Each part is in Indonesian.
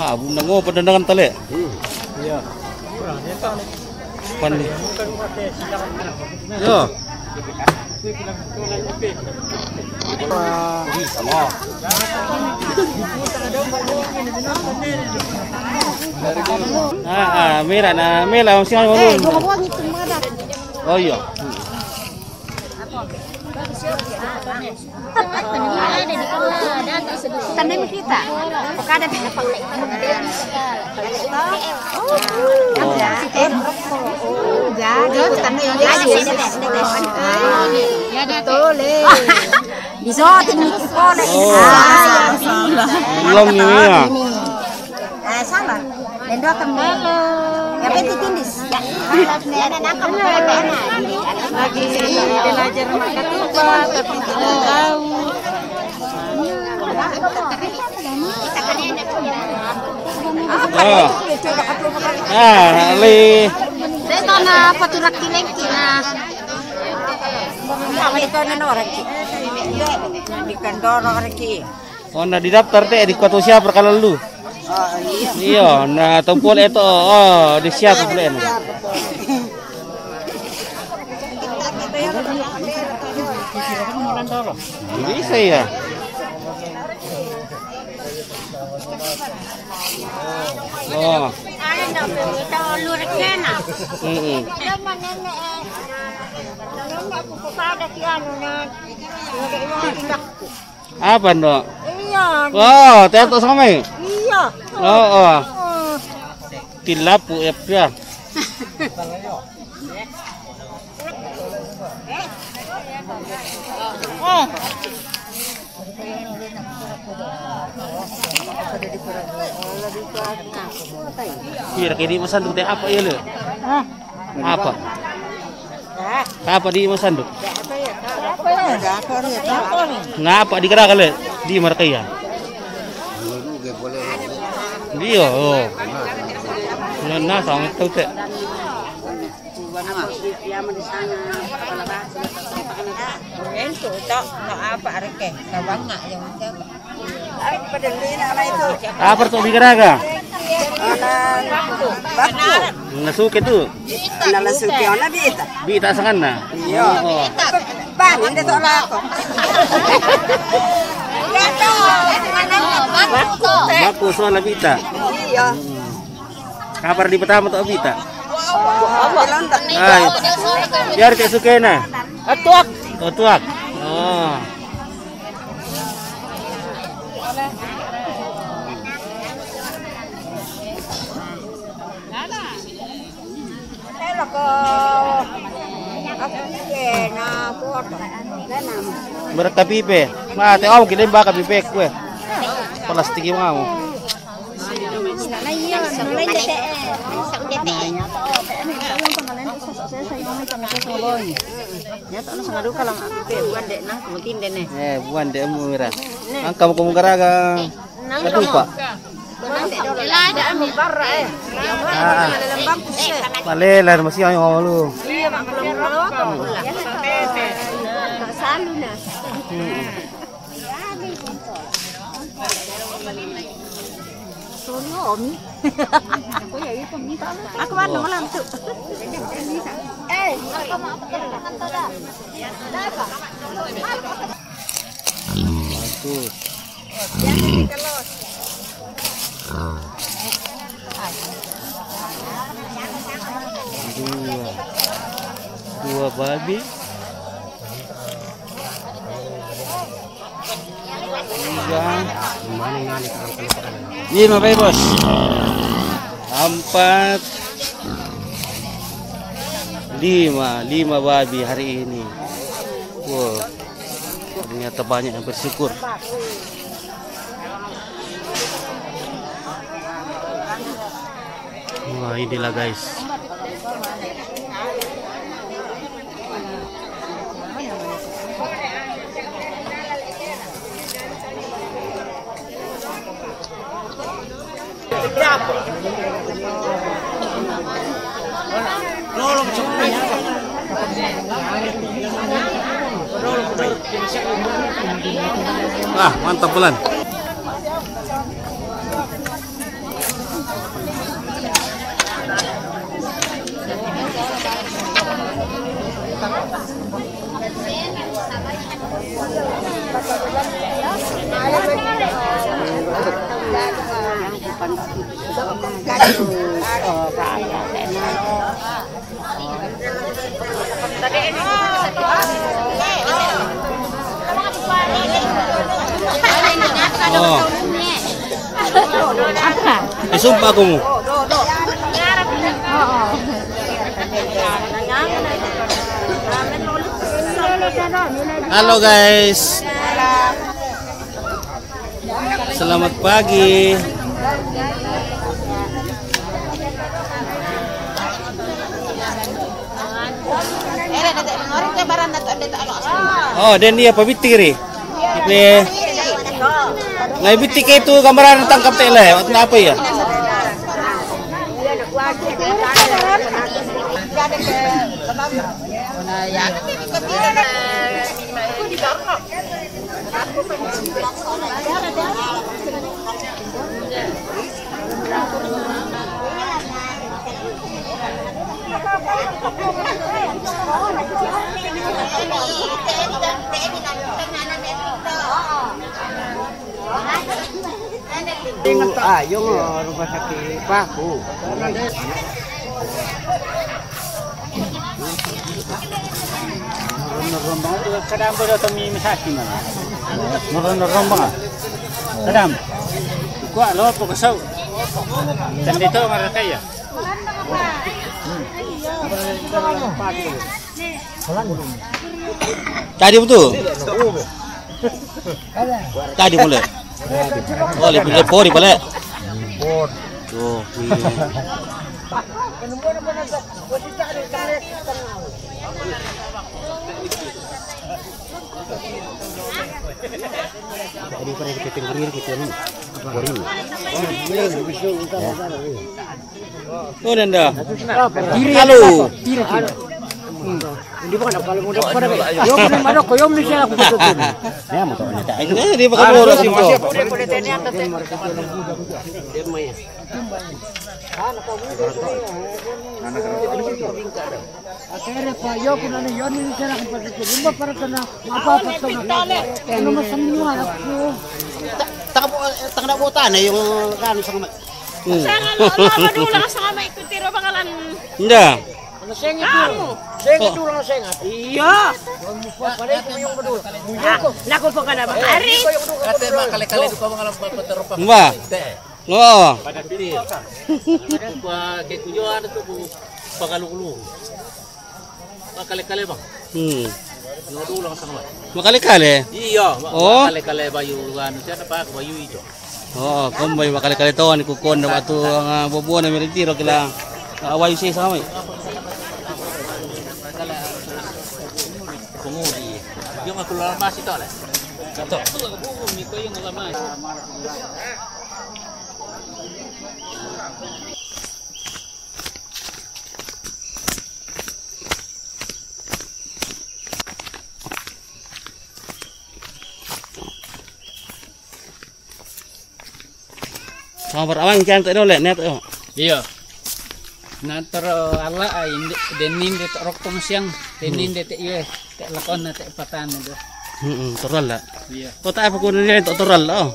Ah, bunda ngo pendendangan tali. Iya. Pandi. Yo. Sama. Merah na, merah masih mau. Oh iya. Tandai kita. Kada Belum ini ya. Sama. Lendo kembali. Yang penting tindis. Lagi belajar makan tuba, tapi tidak tahu. Ali. Dito na paturak tilengki na. Sama ito na orang ki. Di kantor orang ki. Oh, na didaftar teh di kota siapa kalau lu? Iya, nah tumpul itu di siapa boleh. Bisa ya. Oh. Apa ndok? Iya. Oh, teto sama. Iya. Oh. Tilapu ya. Oh. Kira kini masanduk teh apa ya le? Apa? Apa di masanduk? Ngapa di kera kale? Di markaya. Dia oh. Nah sama itu teh. Apa tuh di keraga? Nasuke tuh. Nasuke ona bita. Bita sanganna. Iya. Bang, inde to lako. Baku soal bita. Iya. Kabar di pertama tuh bita. Ay. Biar kayak sukena. Atuak. Tuak. Oh. Berka pipe. Mate om kita baka pipe kue. Plastik mau. Buan dek murah. Angka kamu garaga. Ketupa. Palela masih ayo lu. Aku mana malam tuh. Bagus. Dua babi. 5 bayi bos. 4 5 babi hari ini. Wow, ternyata banyak yang bersyukur. Wah, inilah guys. Ah, mantap bulan. Oh. Sumpah aku. Halo guys. Selamat pagi. Oh, dan dia pabitiri. Ini ngai bitik itu gambaran tangkap tele. Waktu apa ya? Yung rumah sakit Paku. Kadang berdoa misaki mana? Rombongan. Kadang. Gua lo pokok dan itu mereka ya. Tadi betul. Tadi boleh. Oh, lebih lepori boleh. Oh, Jadi pada kita tenggerir kita ni. oh nanda. Halo. Hindi ba ka nakalimutan pa rin? Yung manok ko, yung siya ako patutin. Kaya mo to, Hindi ba kamu oras ito? Akhirnya pa, yo ko na yun, hindi siya ako patutin. Hindi ba para ka na mapapat ka na? Ano masamnuhan ako? Tanga na buta na yung kano sa kamay. Sangan lo, madulang sa kamay ko tiro bangalan. Hindi. Ano sengit mo? Sengit mo lang sengit. Iya. Pare ko yung madul. Nako po ka na ba? Ari. Kate makale-kale ko mga paterupa. Mbak. Oo. Pada pilih. Kuha kay kujuan itu ku pagalulu. Makale-kale bang. Madulang sa kamay. Makali-kali? Iya, Oh. makale-kale bayu ano siya na pa bayu ito. Oo, kumbay makali-kali to ni kukon na ato ang bubuan na meritiro kila awayo siya sa kamay. Kumudi. Yung aku lamas ito lah. Ito. Ito yung lamas. Sambar awang kan tak oleh net. Iya. Nataro ala ay denin det roktong siyang denin det iya te lakon na te patan do. Toral lah. Iya. Oh tak apa kuno ni toral lah.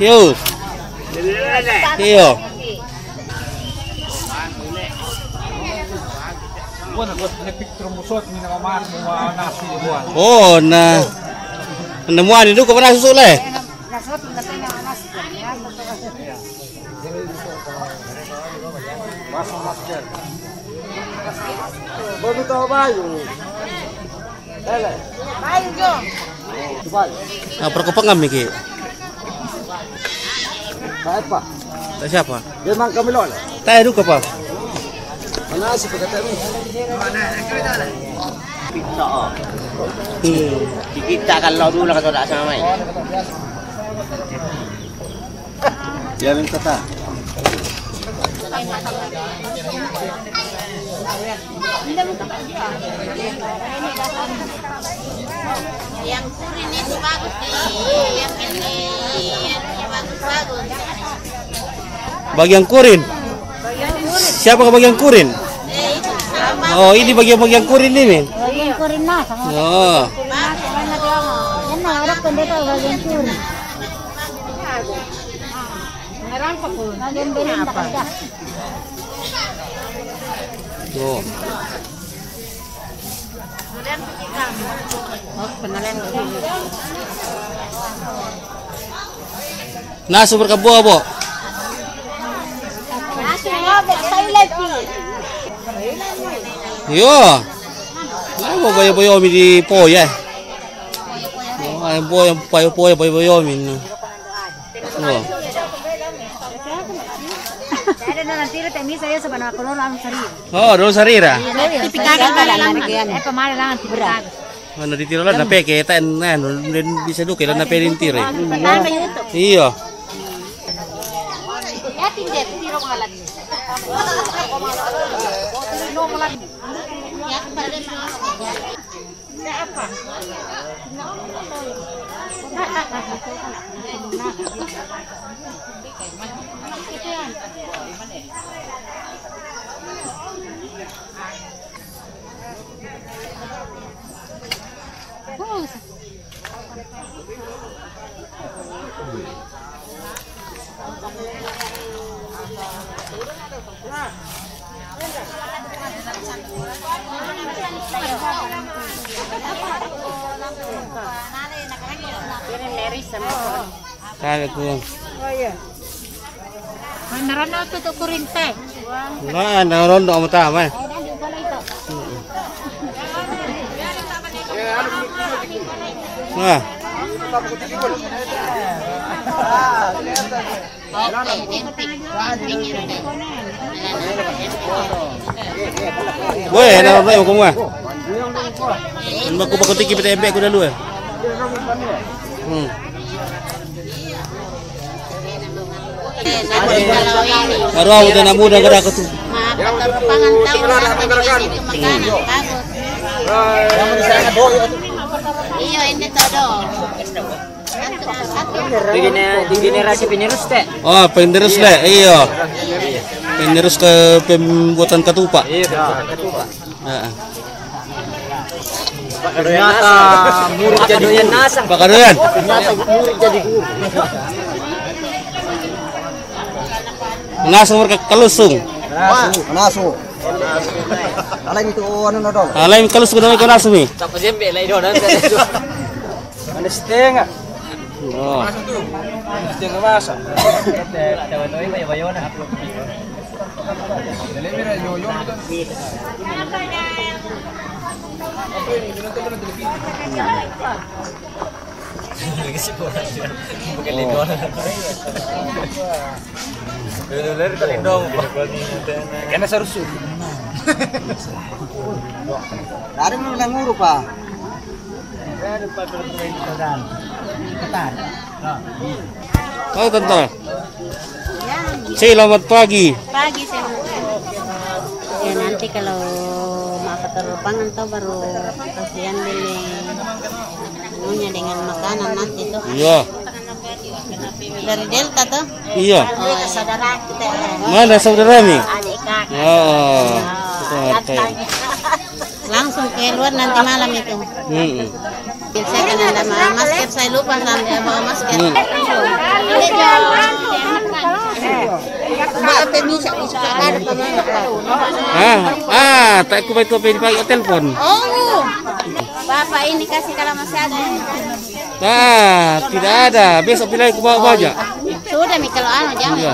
Yo. Yo. Oh, na. Nemuan itu ke mana susul le? Baru tahu bayu. Bayu jo. Nah, perkepang kami ki. Apa? Tak siapa? Dia mang kami lol. Tak itu apa? Mana sih kata ni? Kita kalau dulu lah kata tak sama mai. Dia minta tak. Yang kurin itu bagus nih, yang ini bagus-bagus. Bagian kurin. Siapa ke bagian kurin? Oh, ini bagian kurin ini. Bagian kurin na sama. Oh. Yan na harap ko dito bagian kurin. Meron pa po. Bagian bilin na kaya. Oh. Nasu berkabuah, Bo. Yo. Ano boyo mi di poya. Ay boyo mi. Oh. Ada na tira temi saya sebenarnya kalau lang sari. Oh, doon sarira. Tipikagan ka lang. Eh pamala lang tipikagan. Ano ditiro lang na peke tan ano din bisa duke lang na perintire. Iya. Ya tindet tiro ngalan. Apa? Kaya ko. Meron na ito kurinte. Wala, naroon do mo tama. Nah. Boleh, naroon na yung kumwa. Bago tiki PTMB ko dulu eh. Baru aku udah muda gerak ke tuh. Iya ini todo. Di generasi penerus teh. Oh, penerus le, iya. Penerus ke pembuatan ketupat. Iya, ketupat. Ternyata murid jadi doyan nasang. Pak Kadoyan. Ternyata murid jadi guru. Nasung mereka kalusung. Nasu. Alain itu anu nodol. Alain kalus kudu ko nasung ni. Tak jembe lai do nanti. Ada setengah. Oh. Setengah masa. Dawan oi bayona. Karena seharusnya Dari mana nguru pak? Oh tante. Selamat pagi. Pagi saya. Ya nanti kalau mau terlapangan tuh baru kasihan beli menunya dengan makanan nanti tuh. Iya. Dari Delta tuh. Iya. Oh, saudara kita. Mana saudara nih? Adik kakak. Oh. Langsung keluar nanti malam itu. Saya kan ada masker, saya lupa sampai bawa masker. Tak aku baik pakai telepon. Oh, Bapak ini kasih kalau masih ada. Tidak ada. Besok pilih aku bawa aja. Sudah mi kalau jangan. Iya.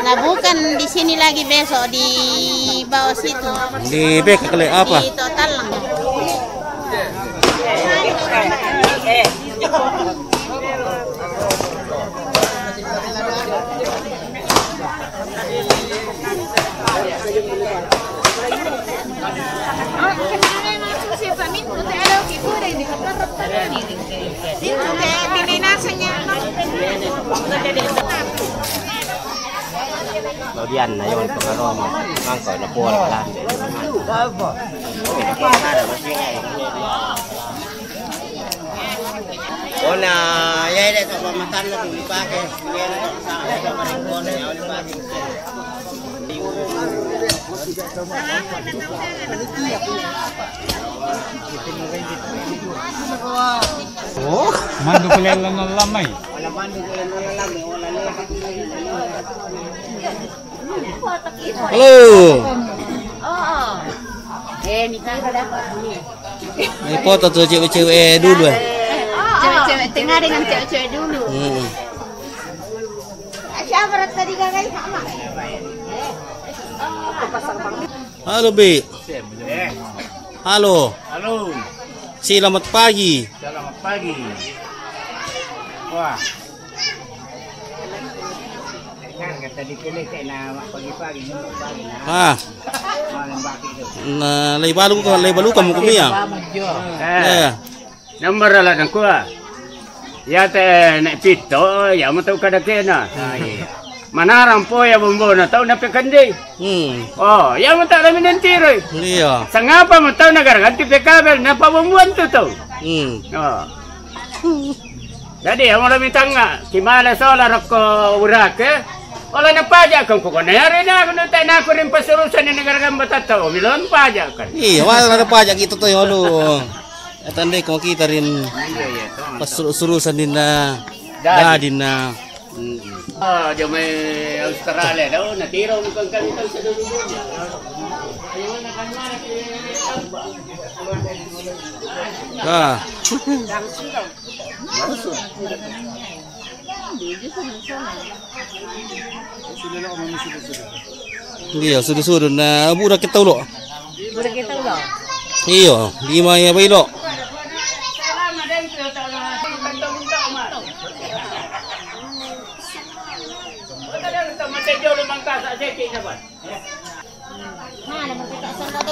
Nah bukan di sini lagi besok di bawah situ. Di BK kali apa? Di total lang. Bagian na yun pag mangko na po wala. Ona ya ile to pamakan na dipake. Yan sa sa maringkon na yun pake. Oh, mando pala lang ng lamay. Wala mando ko lang lamay, wala na. Halo. Ini foto tuh cewek-cewek dulu. Cewek-cewek tengah dengan cewek-cewek dulu. Siapa tadi kakak sama? Halo Bi. Halo. Halo. Selamat pagi. Selamat pagi. Wah. Kan kata dipilih kayak nama pagi-pagi pagi. Malam baki itu. Nah, lay balu kamu kumia. Nomor lah dan kuah. Ya teh nek pito ya mau tahu kada kena. Manarang po ya bombo na tahu na pekandi. Oh, ya mau tahu na minentiro. Iya. Sangapa mau tahu na garanti pekabel na pabombuan tu tahu. Oh. Jadi yang mau mitanga kimala solar ko urake. Wala na pajak kan ko na yari na kuno tay na ko rin pasurusan ni negara kan batataw milon pajak kan. Iya, wala na pajak itu tuh halo. Tandai kau kita rin pasurusan din na dadin na. Oh, dia may Australia daw natiro mo kang kalitan sa dulo niya. Ayun na kanmana Iya, sudah na budak kita ulo. Budak kita ulo. Iya, 5 ya bailo.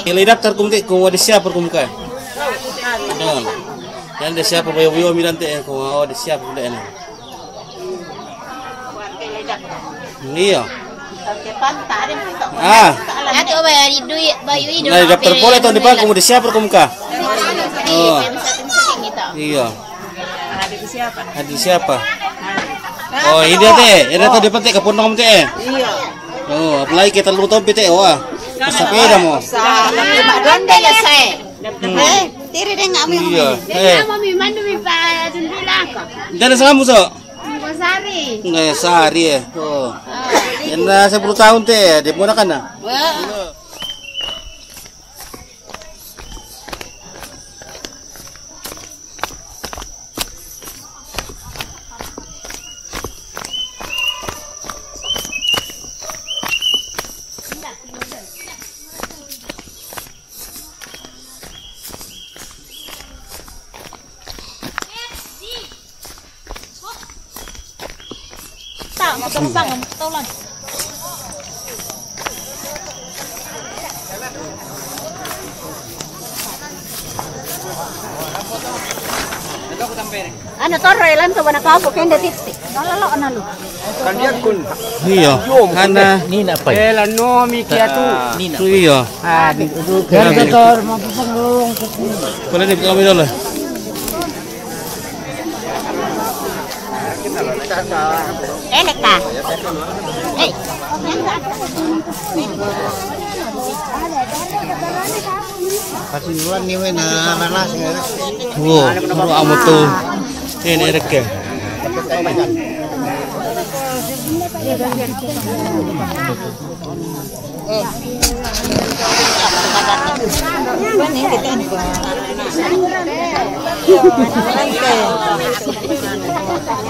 Ilay daftar kumti kung ada siapa kumka. Jangan. Yan ada siapa bayo mirante kung ada siapa kuda na. Iya. Ato bayar duit bayu itu. Nah, daftar pola itu di depan kung ada siapa kumka. Oh. Iya. Ada siapa? Oh, ini teh. Ini tuh depan teh kapundong teh. Iya. Oh, apalagi kita lutong pite oh. Sepeda mo. Donde ya saya. Tiri deh nggak mau. Iya. Mau mandu mi pa jendela ka. Jangan sama muso. Sari. Nggak sehari ya. Oh. Yan na 10 tahun teh. Di muna ka na. Ano to Roylan to ba nakapo kende titi. Nalalo na lu. Kandiyan kun. Iya. Ana Nina pa. Ela no mi kiatu. Nina. so iya. Kaya doktor, mapapangulong ko. Pala ni kami dulu. Enak ka? Eh. Kasinuan ni na malas nga. Wow, puro amo to. Ini reke.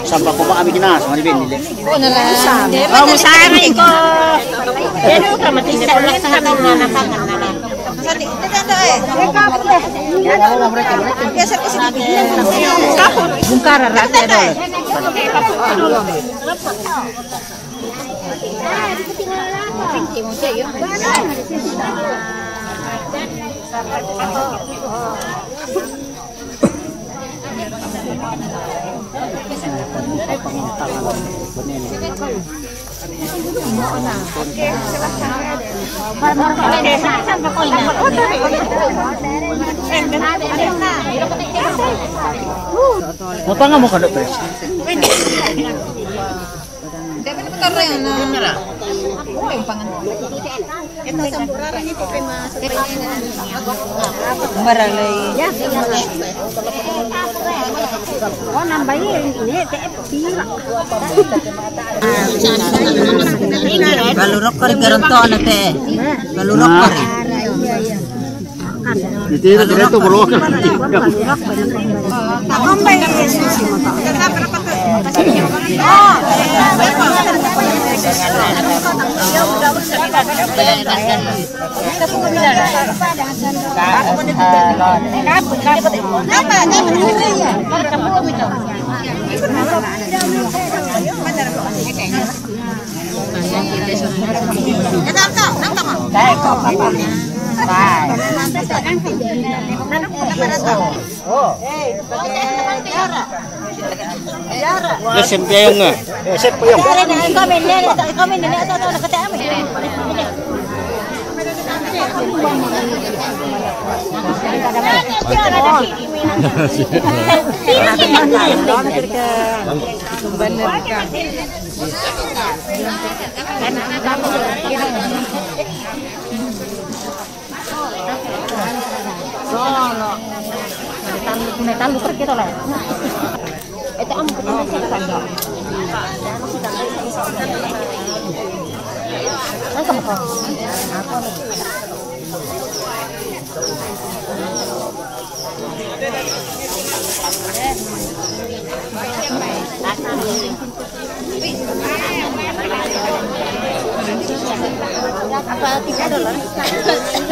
Sampai ko ba kami kinas, malibin nila. Kamu sari ko. Yan ka matisa ulit sa akin na nakangan na lang. Bungkara rata dulu. Apa nggak mau kadok pres? Balurok ko rin garanto na te. Balurok ko rin. Itu direto bro. Lesem payung nggak? Set po yung. Apa $3?